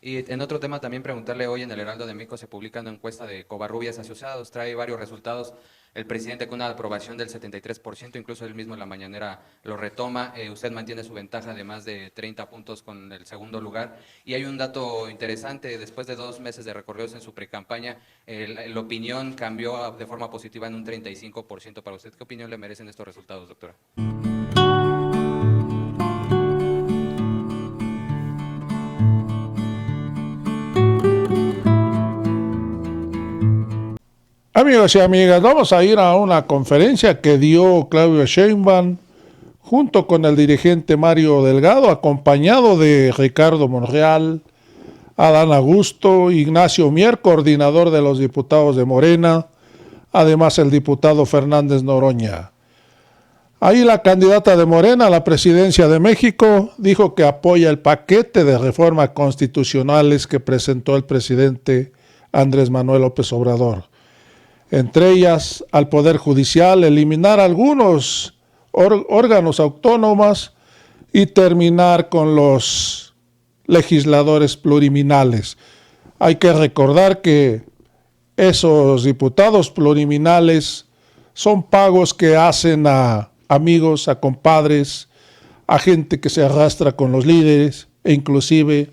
Y en otro tema también preguntarle, hoy en el Heraldo de México se publica una encuesta de Covarrubias Asociados, trae varios resultados, el presidente con una aprobación del 73%, incluso él mismo en la mañanera lo retoma, usted mantiene su ventaja de más de 30 puntos con el segundo lugar, y hay un dato interesante, después de 2 meses de recorridos en su precampaña, la opinión cambió de forma positiva en un 35% para usted. ¿Qué opinión le merecen estos resultados, doctora? Amigos y amigas, vamos a ir a una conferencia que dio Claudio Sheinbaum junto con el dirigente Mario Delgado, acompañado de Ricardo Monreal, Adán Augusto, Ignacio Mier, coordinador de los diputados de Morena, además el diputado Fernández Noroña. Ahí la candidata de Morena a la presidencia de México dijo que apoya el paquete de reformas constitucionales que presentó el presidente Andrés Manuel López Obrador. Entre ellas, al Poder Judicial, eliminar algunos órganos autónomos y terminar con los legisladores pluriminales. Hay que recordar que esos diputados pluriminales son pagos que hacen a amigos, a compadres, a gente que se arrastra con los líderes e inclusive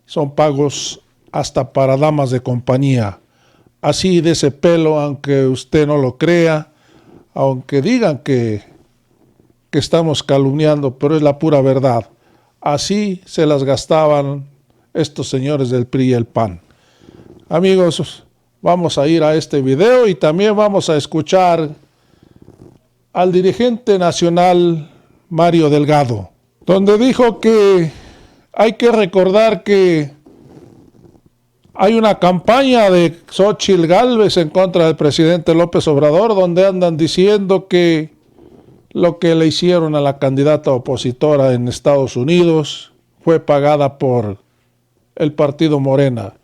son pagos hasta para damas de compañía. Así de ese pelo, aunque usted no lo crea, aunque digan que estamos calumniando, pero es la pura verdad. Así se las gastaban estos señores del PRI y el PAN. Amigos, vamos a ir a este video y también vamos a escuchar al dirigente nacional Mario Delgado, donde dijo que hay que recordar que hay una campaña de Xóchitl Gálvez en contra del presidente López Obrador, donde andan diciendo que lo que le hicieron a la candidata opositora en Estados Unidos fue pagada por el partido Morena,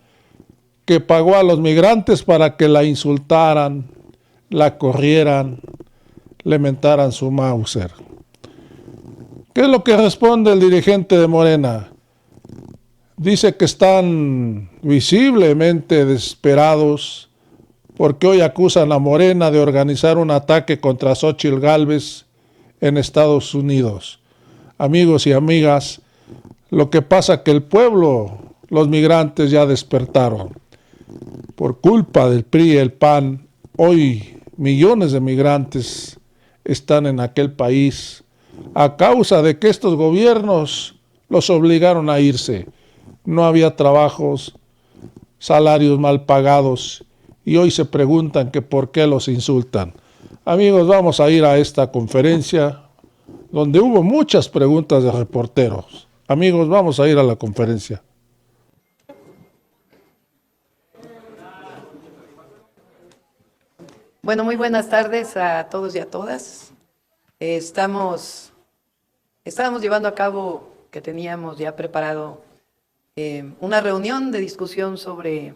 que pagó a los migrantes para que la insultaran, la corrieran, le mentaran su Mauser. ¿Qué es lo que responde el dirigente de Morena? Dice que están visiblemente desesperados porque hoy acusan a Morena de organizar un ataque contra Xóchitl Gálvez en Estados Unidos. Amigos y amigas, lo que pasa es que el pueblo, los migrantes ya despertaron. Por culpa del PRI y el PAN, hoy millones de migrantes están en aquel país a causa de que estos gobiernos los obligaron a irse. No había trabajos, salarios mal pagados y hoy se preguntan que por qué los insultan. Amigos, vamos a ir a esta conferencia donde hubo muchas preguntas de reporteros. Amigos, vamos a ir a la conferencia. Bueno, muy buenas tardes a todos y a todas. Estábamos llevando a cabo, que teníamos ya preparado, una reunión de discusión sobre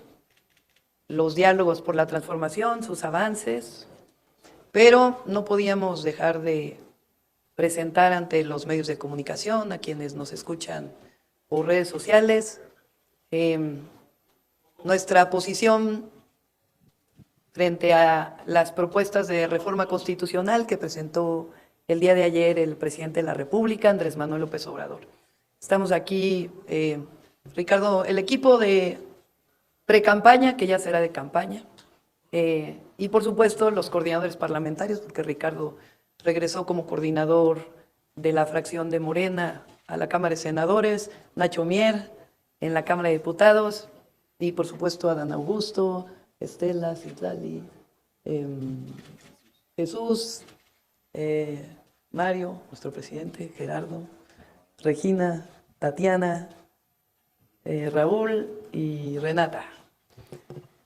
los diálogos por la transformación, sus avances, pero no podíamos dejar de presentar ante los medios de comunicación, a quienes nos escuchan por redes sociales, nuestra posición frente a las propuestas de reforma constitucional que presentó el día de ayer el presidente de la República, Andrés Manuel López Obrador. Estamos aquí, Ricardo, el equipo de precampaña, que ya será de campaña, y por supuesto los coordinadores parlamentarios, porque Ricardo regresó como coordinador de la fracción de Morena a la Cámara de Senadores, Nacho Mier en la Cámara de Diputados, y por supuesto Adán Augusto, Estela, Citlali, Jesús, Mario, nuestro presidente, Gerardo, Regina, Tatiana, Raúl y Renata.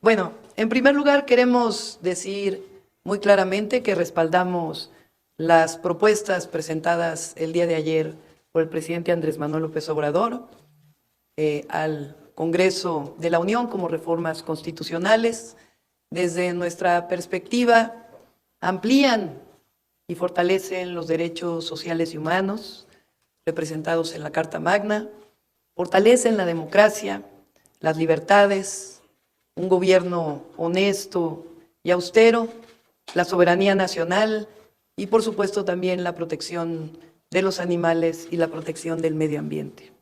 Bueno, en primer lugar queremos decir muy claramente que respaldamos las propuestas presentadas el día de ayer por el presidente Andrés Manuel López Obrador al Congreso de la Unión como reformas constitucionales. Desde nuestra perspectiva, amplían y fortalecen los derechos sociales y humanos representados en la Carta Magna, fortalecen la democracia las libertades, un gobierno honesto y austero, la soberanía nacional y, por supuesto, también la protección de los animales y la protección del medio ambiente.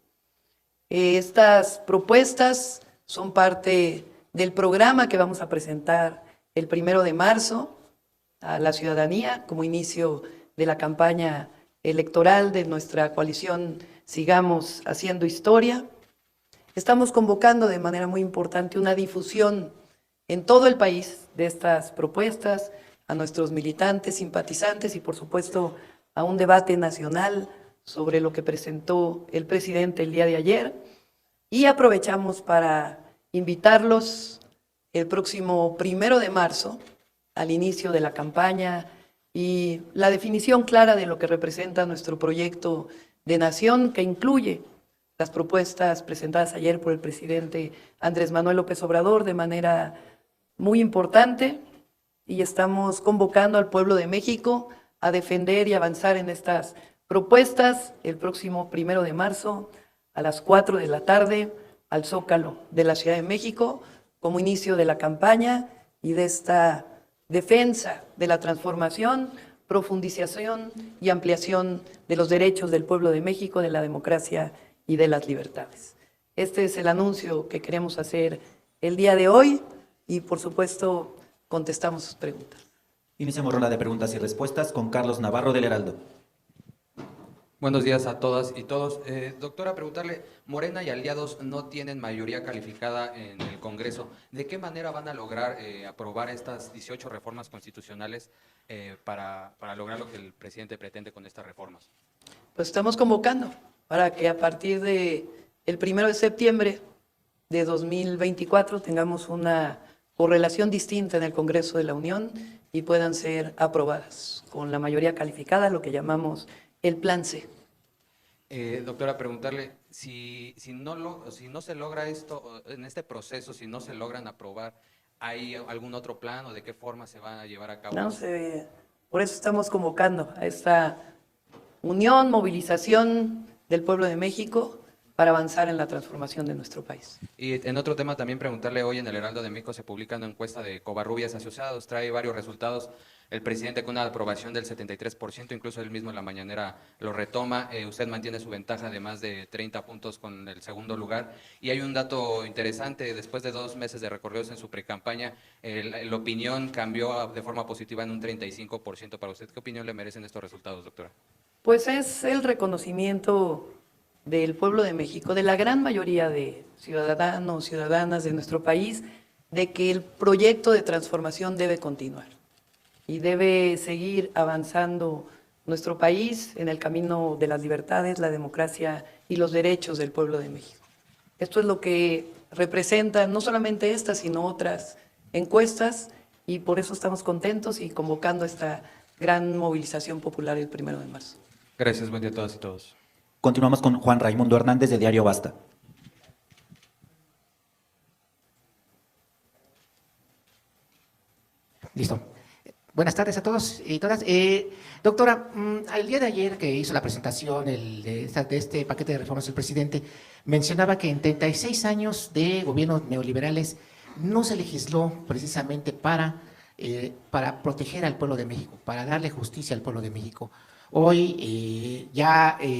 Estas propuestas son parte del programa que vamos a presentar el 1 de marzo a la ciudadanía como inicio de la campaña electoral de nuestra coalición Sigamos Haciendo Historia. Estamos convocando de manera muy importante una difusión en todo el país de estas propuestas, a nuestros militantes, simpatizantes y, por supuesto, a un debate nacional sobre lo que presentó el presidente el día de ayer. Y aprovechamos para invitarlos el próximo 1 de marzo, al inicio de la campaña y la definición clara de lo que representa nuestro proyecto de nación, que incluye las propuestas presentadas ayer por el presidente Andrés Manuel López Obrador de manera muy importante, y estamos convocando al pueblo de México a defender y avanzar en estas propuestas el próximo 1 de marzo a las 4 de la tarde al Zócalo de la Ciudad de México como inicio de la campaña y de esta defensa de la transformación, profundización y ampliación de los derechos del pueblo de México, de la democracia y de las libertades. Este es el anuncio que queremos hacer el día de hoy y, por supuesto, contestamos sus preguntas. Iniciamos ronda de preguntas y respuestas con Carlos Navarro del Heraldo. Buenos días a todas y todos. Doctora, preguntarle, Morena y aliados no tienen mayoría calificada en el Congreso. ¿De qué manera van a lograr aprobar estas 18 reformas constitucionales para lograr lo que el presidente pretende con estas reformas? Pues estamos convocando para que a partir del 1 de septiembre de 2024 tengamos una correlación distinta en el Congreso de la Unión y puedan ser aprobadas con la mayoría calificada, lo que llamamos el Plan C. Doctora, preguntarle, si no se logra esto, en este proceso, si no se logran aprobar, ¿hay algún otro plan o de qué forma se van a llevar a cabo? Por eso estamos convocando a esta unión, movilización del pueblo de México para avanzar en la transformación de nuestro país. Y en otro tema también preguntarle, hoy en el Heraldo de México se publica una encuesta de Covarrubias Asociados, trae varios resultados. El presidente con una aprobación del 73%, incluso él mismo en la mañanera lo retoma. Usted mantiene su ventaja de más de 30 puntos con el segundo lugar. Y hay un dato interesante, después de 2 meses de recorridos en su precampaña, la opinión cambió de forma positiva en un 35% para usted. ¿Qué opinión le merecen estos resultados, doctora? Pues es el reconocimiento del pueblo de México, de la gran mayoría de ciudadanos, ciudadanas de nuestro país, de que el proyecto de transformación debe continuar y debe seguir avanzando nuestro país en el camino de las libertades, la democracia y los derechos del pueblo de México. Esto es lo que representan no solamente estas, sino otras encuestas, y por eso estamos contentos y convocando esta gran movilización popular el 1 de marzo. Gracias, buen día a todas y todos. Continuamos con Juan Raimundo Hernández de Diario Basta. Listo. Buenas tardes a todos y todas. Doctora, al día de ayer que hizo la presentación de este paquete de reformas el presidente, mencionaba que en 36 años de gobiernos neoliberales no se legisló precisamente para proteger al pueblo de México, para darle justicia al pueblo de México. Hoy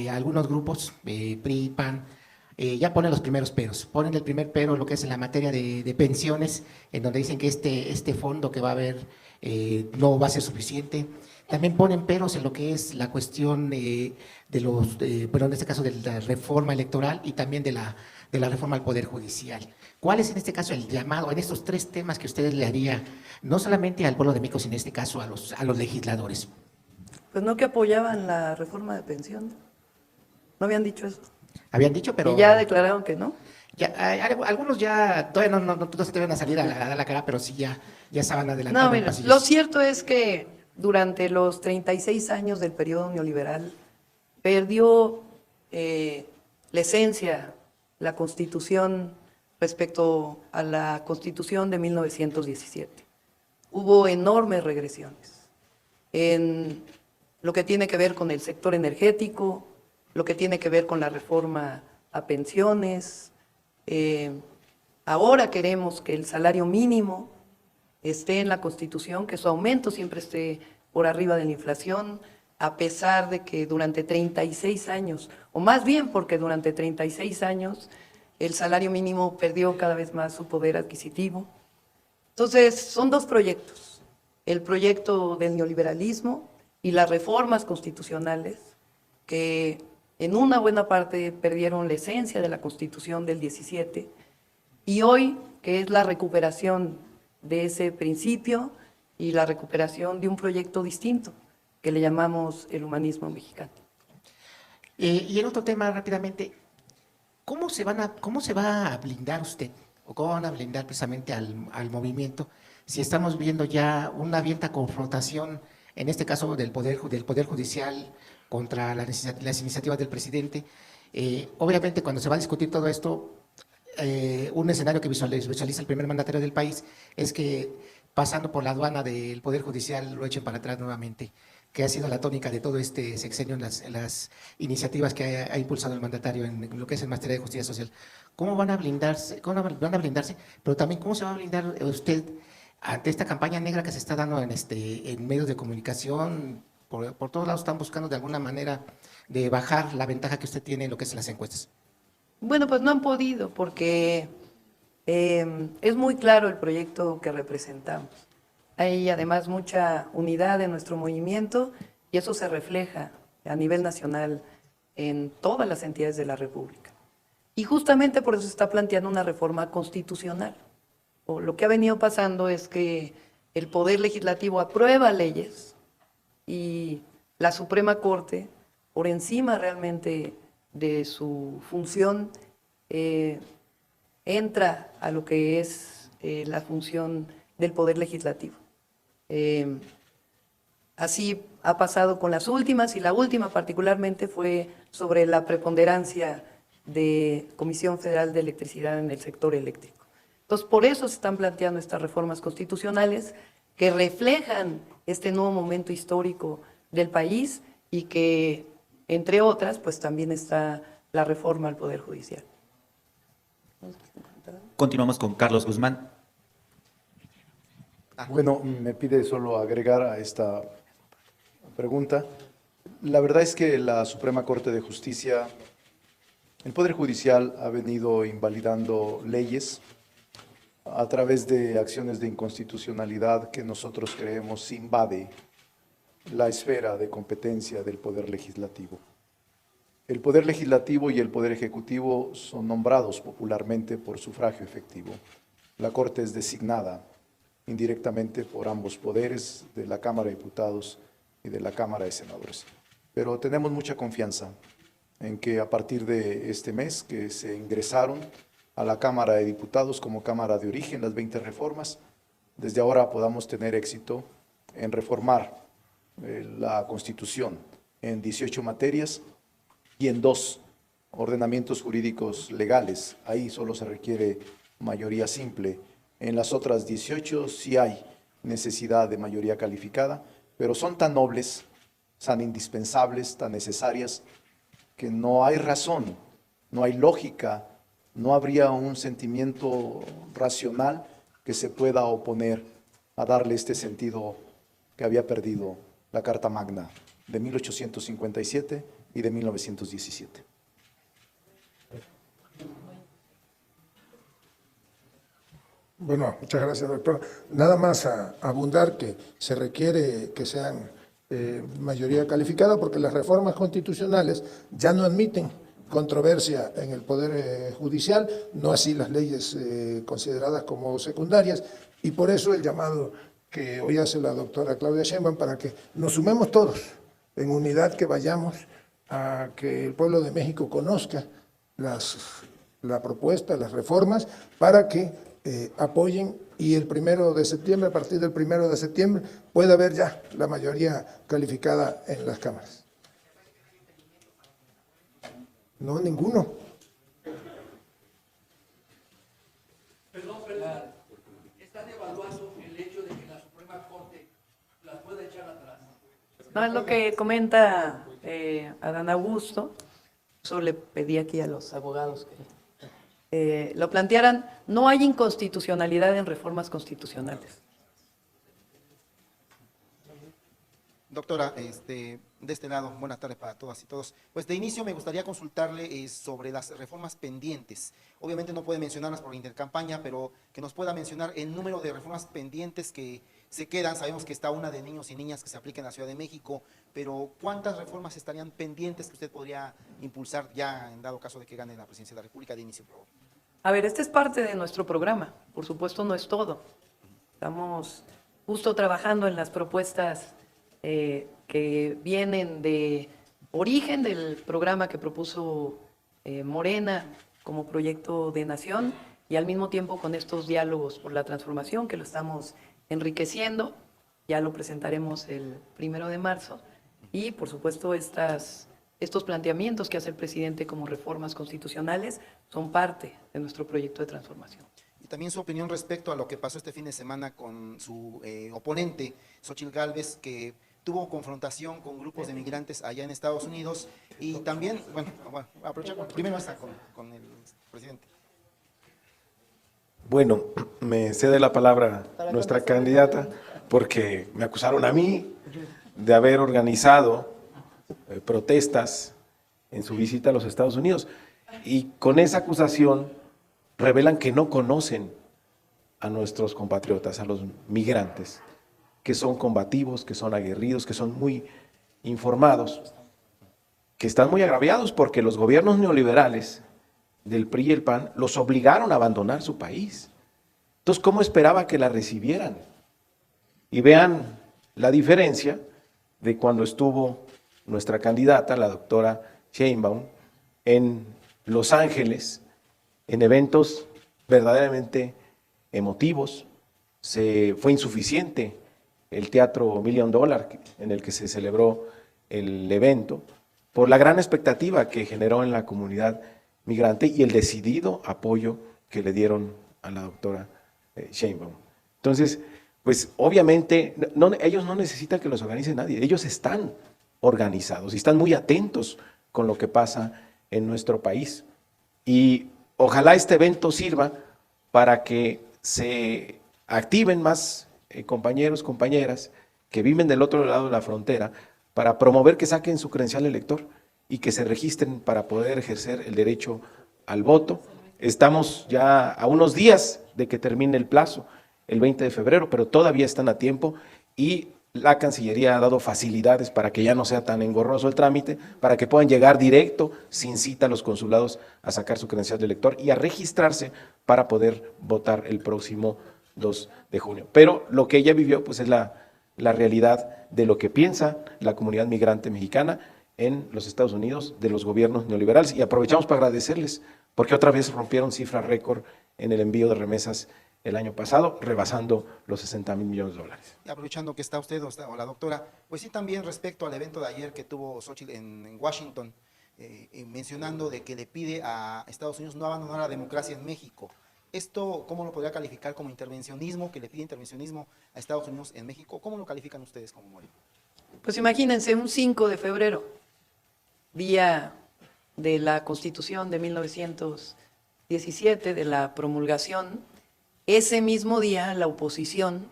algunos grupos, PRI, PAN, ya ponen los primeros peros. Ponen el primer pero, lo que es en la materia de pensiones, en donde dicen que este fondo que va a haber no va a ser suficiente. También ponen peros en lo que es la cuestión en este caso de la reforma electoral y también de la reforma al Poder Judicial. ¿Cuál es en este caso el llamado en estos 3 temas que ustedes le haría, no solamente al pueblo de México, sino en este caso a los legisladores? Pues no, que apoyaban la reforma de pensión. ¿No habían dicho eso? Habían dicho, pero... Y ya declararon que no. Ya, algunos ya todavía no se atreven a salir a dar la cara, pero sí ya estaban adelantando. No, mira, lo cierto es que durante los 36 años del periodo neoliberal perdió la esencia, la Constitución respecto a la Constitución de 1917. Hubo enormes regresiones en lo que tiene que ver con el sector energético, lo que tiene que ver con la reforma a pensiones, Ahora queremos que el salario mínimo esté en la Constitución, que su aumento siempre esté por arriba de la inflación, a pesar de que durante 36 años, o más bien porque durante 36 años el salario mínimo perdió cada vez más su poder adquisitivo. Entonces, son dos proyectos, el proyecto del neoliberalismo y las reformas constitucionales, que en una buena parte perdieron la esencia de la Constitución del 17, y hoy, que es la recuperación de ese principio y la recuperación de un proyecto distinto, que le llamamos el humanismo mexicano. Y el otro tema rápidamente, cómo se va a blindar usted, o cómo van a blindar precisamente al movimiento, si estamos viendo ya una abierta confrontación, en este caso del Poder Judicial contra las iniciativas del presidente? Obviamente, cuando se va a discutir todo esto, un escenario que visualiza el primer mandatario del país es que pasando por la aduana del Poder Judicial lo echen para atrás nuevamente, que ha sido la tónica de todo este sexenio en las iniciativas que ha impulsado el mandatario en lo que es en materia de justicia social. ¿Cómo van a blindarse? Pero también, ¿cómo se va a blindar usted ante esta campaña negra que se está dando en medios de comunicación? Por todos lados están buscando de alguna manera de bajar la ventaja que usted tiene en lo que es las encuestas. Bueno, pues no han podido porque es muy claro el proyecto que representamos. Hay además mucha unidad en nuestro movimiento y eso se refleja a nivel nacional en todas las entidades de la República. Y justamente por eso se está planteando una reforma constitucional. O lo que ha venido pasando es que el Poder Legislativo aprueba leyes y la Suprema Corte, por encima realmente de su función, entra a lo que es la función del Poder Legislativo. Así ha pasado con las últimas, y la última particularmente fue sobre la preponderancia de Comisión Federal de Electricidad en el sector eléctrico. Entonces, por eso se están planteando estas reformas constitucionales que reflejan este nuevo momento histórico del país y que, entre otras, pues también está la reforma al Poder Judicial. Continuamos con Carlos Guzmán. Bueno, me pide solo agregar a esta pregunta. La verdad es que la Suprema Corte de Justicia, el Poder Judicial ha venido invalidando leyes a través de acciones de inconstitucionalidad que nosotros creemos invade la esfera de competencia del Poder Legislativo. El Poder Legislativo y el Poder Ejecutivo son nombrados popularmente por sufragio efectivo. La Corte es designada indirectamente por ambos poderes, de la Cámara de Diputados y de la Cámara de Senadores. Pero tenemos mucha confianza en que a partir de este mes que se ingresaron a la Cámara de Diputados como Cámara de Origen las 20 reformas, desde ahora podamos tener éxito en reformar la Constitución en 18 materias y en 2 ordenamientos jurídicos legales. Ahí solo se requiere mayoría simple. En las otras 18 sí hay necesidad de mayoría calificada, pero son tan nobles, tan indispensables, tan necesarias, que no hay razón, no hay lógica, no habría un sentimiento racional que se pueda oponer a darle este sentido que había perdido la Carta Magna de 1857 y de 1917. Bueno, muchas gracias, doctor. Nada más a abundar que se requiere que sean mayoría calificada porque las reformas constitucionales ya no admiten controversia en el Poder Judicial, no así las leyes consideradas como secundarias, y por eso el llamado que hoy hace la doctora Claudia Sheinbaum para que nos sumemos todos en unidad, que vayamos a que el pueblo de México conozca la propuesta, las reformas, para que apoyen y el 1 de septiembre, a partir del 1 de septiembre, pueda haber ya la mayoría calificada en las cámaras. No, ninguno. Perdón, ¿están evaluando el hecho de que la Suprema Corte las pueda echar atrás? No, es lo que comenta Adán Augusto. Eso le pedí aquí a los abogados lo plantearan, no hay inconstitucionalidad en reformas constitucionales. Doctora, de este lado, buenas tardes para todas y todos. Pues de inicio me gustaría consultarle sobre las reformas pendientes. Obviamente no puede mencionarlas por intercampaña, pero que nos pueda mencionar el número de reformas pendientes que se quedan. Sabemos que está una de niños y niñas que se aplica en la Ciudad de México, pero ¿cuántas reformas estarían pendientes que usted podría impulsar ya en dado caso de que gane la presidencia de la República de inicio? Por favor. A ver, este es parte de nuestro programa, por supuesto no es todo. Estamos justo trabajando en las propuestas que vienen de origen del programa que propuso Morena como proyecto de nación y al mismo tiempo con estos diálogos por la transformación que lo estamos enriqueciendo. Ya lo presentaremos el 1 de marzo y por supuesto estos planteamientos que hace el presidente como reformas constitucionales son parte de nuestro proyecto de transformación. Y también su opinión respecto a lo que pasó este fin de semana con su oponente, Xóchitl Gálvez, que tuvo confrontación con grupos de migrantes allá en Estados Unidos y también, bueno aprovechar, primero está con el presidente. Bueno, me cede la palabra nuestra candidata porque me acusaron a mí de haber organizado protestas en su visita a los Estados Unidos y con esa acusación revelan que no conocen a nuestros compatriotas, a los migrantes, que son combativos, que son aguerridos, que son muy informados, que están muy agraviados porque los gobiernos neoliberales del PRI y el PAN los obligaron a abandonar su país. Entonces, ¿cómo esperaba que la recibieran? Y vean la diferencia de cuando estuvo nuestra candidata, la doctora Sheinbaum, en Los Ángeles, en eventos verdaderamente emotivos. Fue insuficiente el Teatro $1 Million en el que se celebró el evento, por la gran expectativa que generó en la comunidad migrante y el decidido apoyo que le dieron a la doctora Sheinbaum. Entonces, pues obviamente ellos no necesitan que los organice nadie, ellos están organizados y están muy atentos con lo que pasa en nuestro país. Y ojalá este evento sirva para que se activen más compañeros, compañeras que viven del otro lado de la frontera para promover que saquen su credencial elector y que se registren para poder ejercer el derecho al voto. Estamos ya a unos días de que termine el plazo, el 20 de febrero, pero todavía están a tiempo y la Cancillería ha dado facilidades para que ya no sea tan engorroso el trámite, para que puedan llegar directo, sin cita a los consulados, a sacar su credencial de elector y a registrarse para poder votar el próximo 2 de junio. Pero lo que ella vivió pues es la realidad de lo que piensa la comunidad migrante mexicana en los Estados Unidos, de los gobiernos neoliberales. Y aprovechamos para agradecerles, porque otra vez rompieron cifra récord en el envío de remesas el año pasado, rebasando los $60,000 millones. Y aprovechando que está usted o la doctora, pues sí también respecto al evento de ayer que tuvo Xóchitl en Washington, mencionando de que le pide a Estados Unidos no abandonar la democracia en México. ¿Esto cómo lo podría calificar como intervencionismo, que le pide intervencionismo a Estados Unidos en México? ¿Cómo lo califican ustedes como Morena? Pues imagínense, un 5 de febrero, día de la Constitución de 1917, de la promulgación, ese mismo día la oposición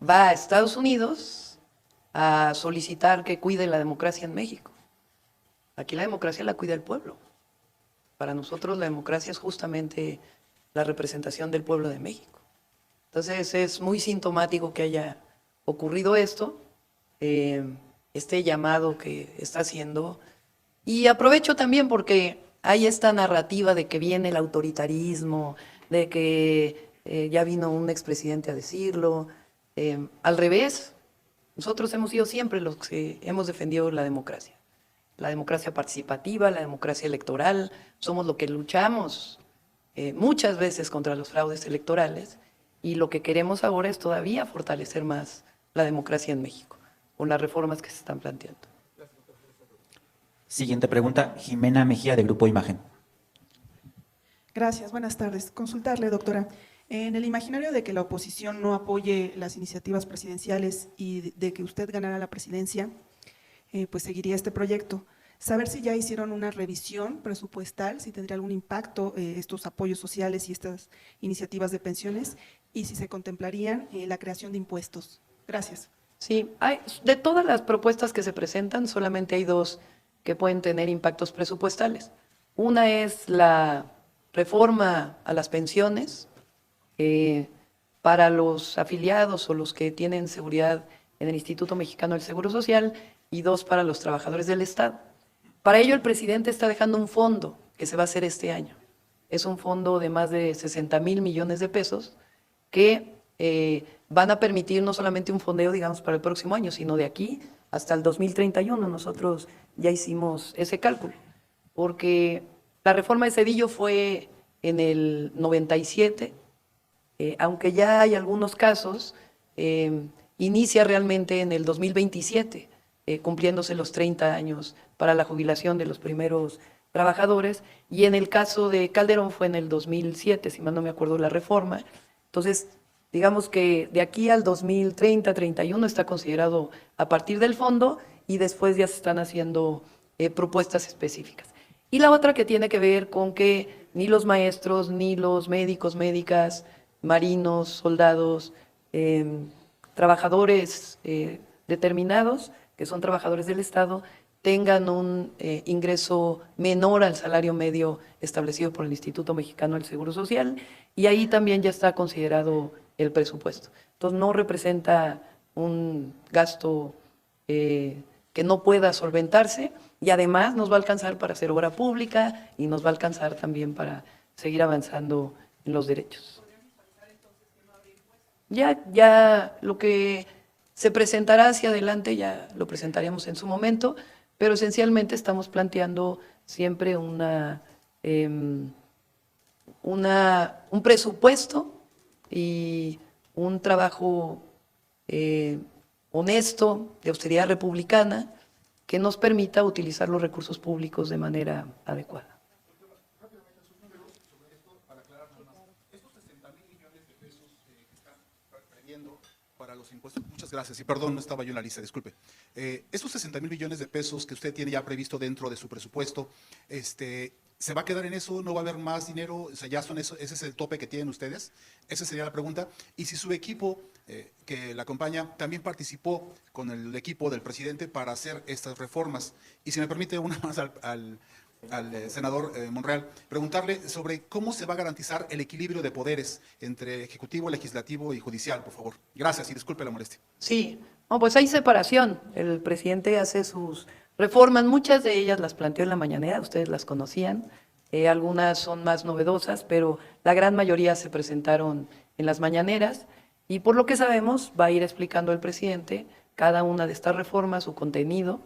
va a Estados Unidos a solicitar que cuide la democracia en México. Aquí la democracia la cuida el pueblo. Para nosotros la democracia es justamente la representación del pueblo de México. Entonces es muy sintomático que haya ocurrido esto, este llamado que está haciendo. Y aprovecho también porque hay esta narrativa de que viene el autoritarismo, de que ya vino un expresidente a decirlo. Al revés, nosotros hemos sido siempre los que hemos defendido la democracia participativa, la democracia electoral. Somos lo que luchamos muchas veces contra los fraudes electorales y lo que queremos ahora es todavía fortalecer más la democracia en México con las reformas que se están planteando. Siguiente pregunta, Jimena Mejía, de Grupo Imagen. Gracias, buenas tardes. Consultarle, doctora, en el imaginario de que la oposición no apoye las iniciativas presidenciales y de que usted ganara la presidencia, pues seguiría este proyecto. saber si ya hicieron una revisión presupuestal, si tendría algún impacto estos apoyos sociales y estas iniciativas de pensiones, y si se contemplarían la creación de impuestos. Gracias. Sí, de todas las propuestas que se presentan, solamente hay dos que pueden tener impactos presupuestales. Una es la reforma a las pensiones para los afiliados o los que tienen seguridad en el Instituto Mexicano del Seguro Social, y dos para los trabajadores del Estado. Para ello, el presidente está dejando un fondo que se va a hacer este año. Es un fondo de más de 60,000 millones de pesos que van a permitir no solamente un fondeo, digamos, para el próximo año, sino de aquí hasta el 2031. Nosotros ya hicimos ese cálculo, porque la reforma de Zedillo fue en el 97, aunque ya hay algunos casos, inicia realmente en el 2027, cumpliéndose los 30 años para la jubilación de los primeros trabajadores, y en el caso de Calderón fue en el 2007, si mal no me acuerdo, la reforma. Entonces, digamos que de aquí al 2030, 31 está considerado a partir del fondo, y después ya se están haciendo propuestas específicas. Y la otra que tiene que ver con que ni los maestros, ni los médicos, médicas, marinos, soldados, trabajadores determinados, que son trabajadores del Estado, tengan un ingreso menor al salario medio establecido por el Instituto Mexicano del Seguro Social, y ahí también ya está considerado el presupuesto. Entonces no representa un gasto que no pueda solventarse, y además nos va a alcanzar para hacer obra pública y nos va a alcanzar también para seguir avanzando en los derechos. Ya lo que se presentará hacia adelante ya lo presentaremos en su momento, pero esencialmente estamos planteando siempre un presupuesto y un trabajo honesto, de austeridad republicana, que nos permita utilizar los recursos públicos de manera adecuada. Para los impuestos. Muchas gracias. Y perdón, no estaba yo en la lista, disculpe. Esos 60,000 millones de pesos que usted tiene ya previsto dentro de su presupuesto, ¿se va a quedar en eso? ¿No va a haber más dinero? O sea, ya son eso, ¿ese es el tope que tienen ustedes? Esa sería la pregunta. Y si su equipo que la acompaña también participó con el equipo del presidente para hacer estas reformas. Y si me permite una más al senador Monreal, preguntarle sobre cómo se va a garantizar el equilibrio de poderes entre ejecutivo, legislativo y judicial, por favor. Gracias y disculpe la molestia. Sí, no, pues hay separación. El presidente hace sus reformas, muchas de ellas las planteó en la mañanera, ustedes las conocían, algunas son más novedosas, pero la gran mayoría se presentaron en las mañaneras, y por lo que sabemos va a ir explicando el presidente cada una de estas reformas, su contenido.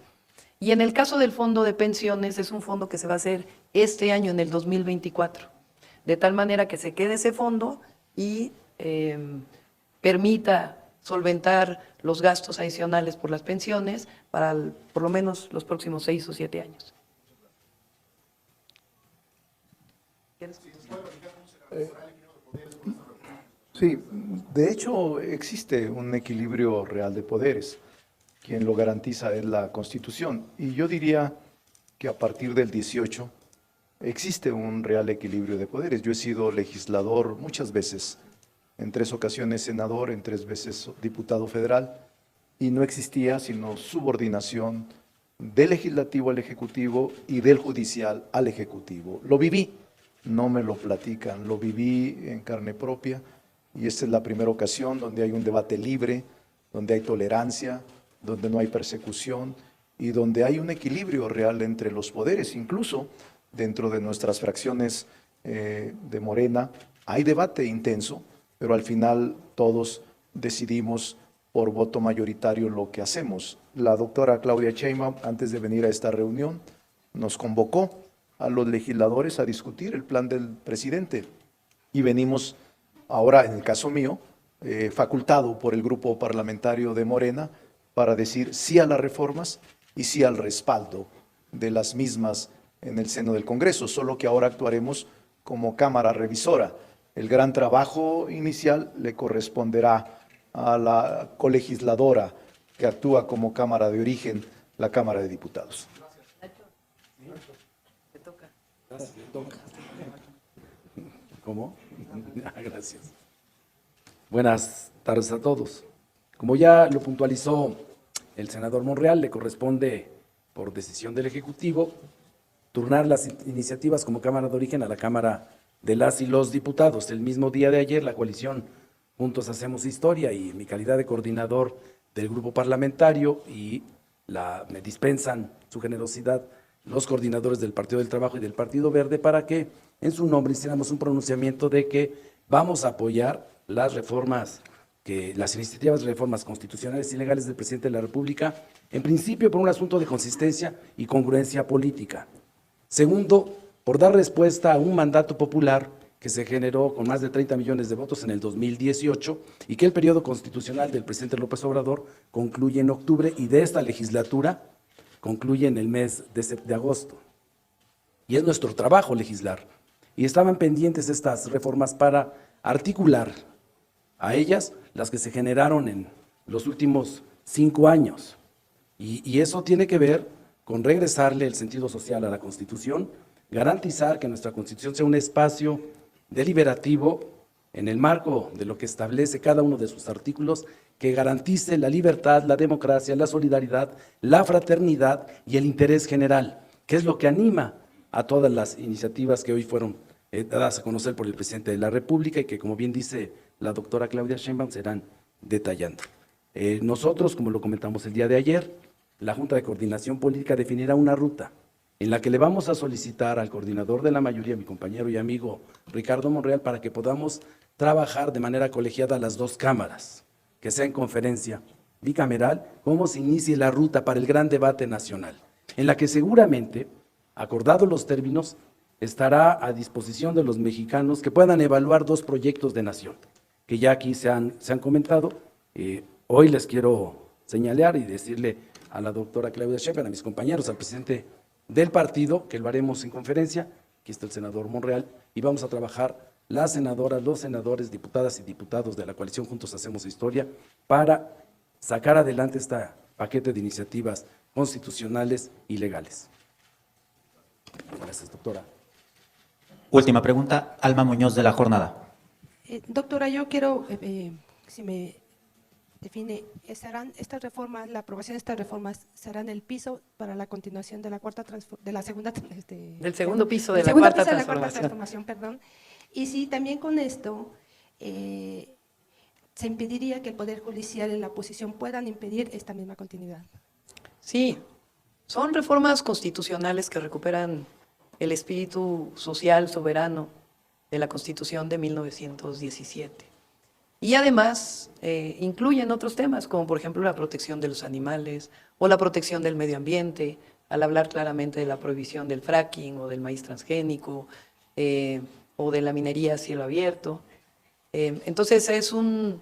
Y en el caso del fondo de pensiones, es un fondo que se va a hacer este año, en el 2024, de tal manera que se quede ese fondo y permita solventar los gastos adicionales por las pensiones para por lo menos los próximos 6 o 7 años. Sí, de hecho existe un equilibrio real de poderes. Quien lo garantiza es la Constitución. Y yo diría que a partir del 18 existe un real equilibrio de poderes. Yo he sido legislador muchas veces, en 3 ocasiones senador, en 3 veces diputado federal, y no existía sino subordinación del legislativo al ejecutivo y del judicial al ejecutivo. Lo viví, no me lo platican, lo viví en carne propia, y esta es la primera ocasión donde hay un debate libre, donde hay tolerancia, donde no hay persecución y donde hay un equilibrio real entre los poderes. Incluso dentro de nuestras fracciones de Morena hay debate intenso, pero al final todos decidimos por voto mayoritario lo que hacemos. La doctora Claudia Sheinbaum, antes de venir a esta reunión, nos convocó a los legisladores a discutir el plan del presidente, y venimos ahora, en el caso mío, facultado por el grupo parlamentario de Morena, para decir sí a las reformas y sí al respaldo de las mismas en el seno del Congreso, solo que ahora actuaremos como Cámara Revisora. El gran trabajo inicial le corresponderá a la colegisladora que actúa como Cámara de Origen, la Cámara de Diputados. Gracias, doctor. ¿Cómo? Gracias. Buenas tardes a todos. Como ya lo puntualizó el senador Monreal, le corresponde, por decisión del Ejecutivo, turnar las iniciativas como Cámara de Origen a la Cámara de las y los Diputados. El mismo día de ayer, la coalición Juntos Hacemos Historia y mi calidad de coordinador del grupo parlamentario me dispensan su generosidad los coordinadores del Partido del Trabajo y del Partido Verde para que en su nombre hiciéramos un pronunciamiento de que vamos a apoyar las iniciativas de reformas constitucionales y legales del presidente de la República, en principio por un asunto de consistencia y congruencia política. Segundo, por dar respuesta a un mandato popular que se generó con más de 30 millones de votos en el 2018 y que el periodo constitucional del presidente López Obrador concluye en octubre y de esta legislatura concluye en el mes de agosto. Y es nuestro trabajo legislar. Y estaban pendientes estas reformas para articular a ellas las que se generaron en los últimos 5 años. Y eso tiene que ver con regresarle el sentido social a la Constitución, garantizar que nuestra Constitución sea un espacio deliberativo en el marco de lo que establece cada uno de sus artículos, que garantice la libertad, la democracia, la solidaridad, la fraternidad y el interés general, que es lo que anima a todas las iniciativas que hoy fueron dadas a conocer por el presidente de la República y que, como bien dice la doctora Claudia Sheinbaum, serán detallando. Nosotros, como lo comentamos el día de ayer, la Junta de Coordinación Política definirá una ruta en la que le vamos a solicitar al coordinador de la mayoría, mi compañero y amigo Ricardo Monreal, para que podamos trabajar de manera colegiada a las dos cámaras, que sea en conferencia bicameral, cómo se inicie la ruta para el gran debate nacional, en la que seguramente, acordados los términos, estará a disposición de los mexicanos que puedan evaluar 2 proyectos de nación, que ya aquí se han comentado. Hoy les quiero señalar y decirle a la doctora Claudia Sheinbaum, a mis compañeros, al presidente del partido, que lo haremos en conferencia. Aquí está el senador Monreal, y vamos a trabajar las senadoras, los senadores, diputadas y diputados de la coalición Juntos Hacemos Historia para sacar adelante este paquete de iniciativas constitucionales y legales. Gracias, doctora. Última pregunta, Alma Muñoz de La Jornada. Doctora, yo quiero, si me define, ¿serán estas reformas, la aprobación de estas reformas, serán el piso para la continuación de la del segundo piso de la cuarta transformación, perdón? Y si también con esto se impediría que el Poder Judicial y la oposición puedan impedir esta misma continuidad. Sí, son reformas constitucionales que recuperan el espíritu social soberano de la Constitución de 1917. Y además incluyen otros temas, como por ejemplo la protección de los animales o la protección del medio ambiente, al hablar claramente de la prohibición del fracking o del maíz transgénico o de la minería a cielo abierto. Entonces es un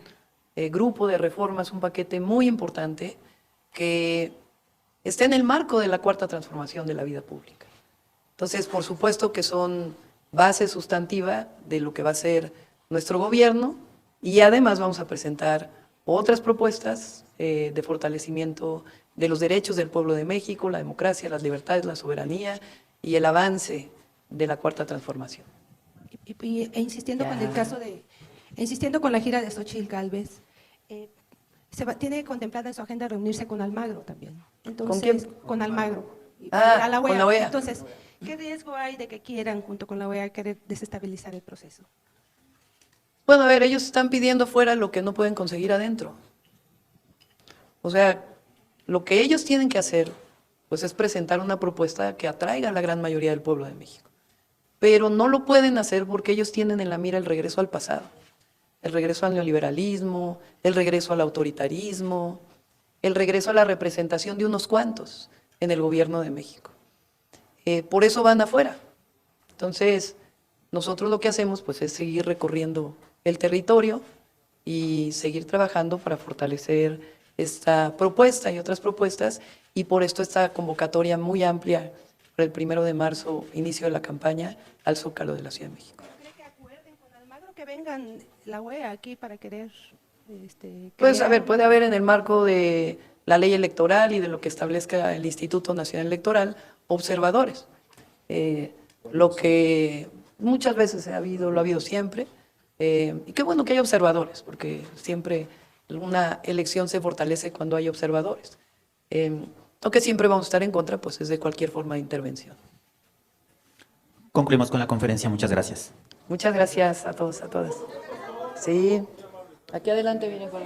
grupo de reformas, un paquete muy importante que está en el marco de la cuarta transformación de la vida pública. Entonces, por supuesto que son base sustantiva de lo que va a ser nuestro gobierno, y además vamos a presentar otras propuestas de fortalecimiento de los derechos del pueblo de México, la democracia, las libertades, la soberanía y el avance de la cuarta transformación. Insistiendo con el caso insistiendo con la gira de Xóchitl Gálvez, tiene contemplada en su agenda reunirse con Almagro también. Entonces, ¿con quién? Con Almagro. A la con OEA. la OEA. Entonces, ¿qué riesgo hay de que quieran, junto con la OEA, querer desestabilizar el proceso? Bueno, a ver, ellos están pidiendo fuera lo que no pueden conseguir adentro. O sea, lo que ellos tienen que hacer, pues es presentar una propuesta que atraiga a la gran mayoría del pueblo de México. Pero no lo pueden hacer porque ellos tienen en la mira el regreso al pasado, el regreso al neoliberalismo, el regreso al autoritarismo, el regreso a la representación de unos cuantos en el gobierno de México. Por eso van afuera. Entonces, nosotros lo que hacemos pues es seguir recorriendo el territorio y seguir trabajando para fortalecer esta propuesta y otras propuestas, y por esto esta convocatoria muy amplia para el 1 de marzo, inicio de la campaña al Zócalo de la Ciudad de México. ¿Cree que acuerden con Almagro que vengan la OEA aquí para querer Pues a ver, puede haber en el marco de la ley electoral y de lo que establezca el Instituto Nacional Electoral observadores. lo que muchas veces ha habido, lo ha habido siempre. Y qué bueno que hay observadores, porque siempre una elección se fortalece cuando hay observadores. Aunque siempre vamos a estar en contra, pues es de cualquier forma de intervención. Concluimos con la conferencia. Muchas gracias. Muchas gracias a todos, a todas. Sí, aquí adelante viene con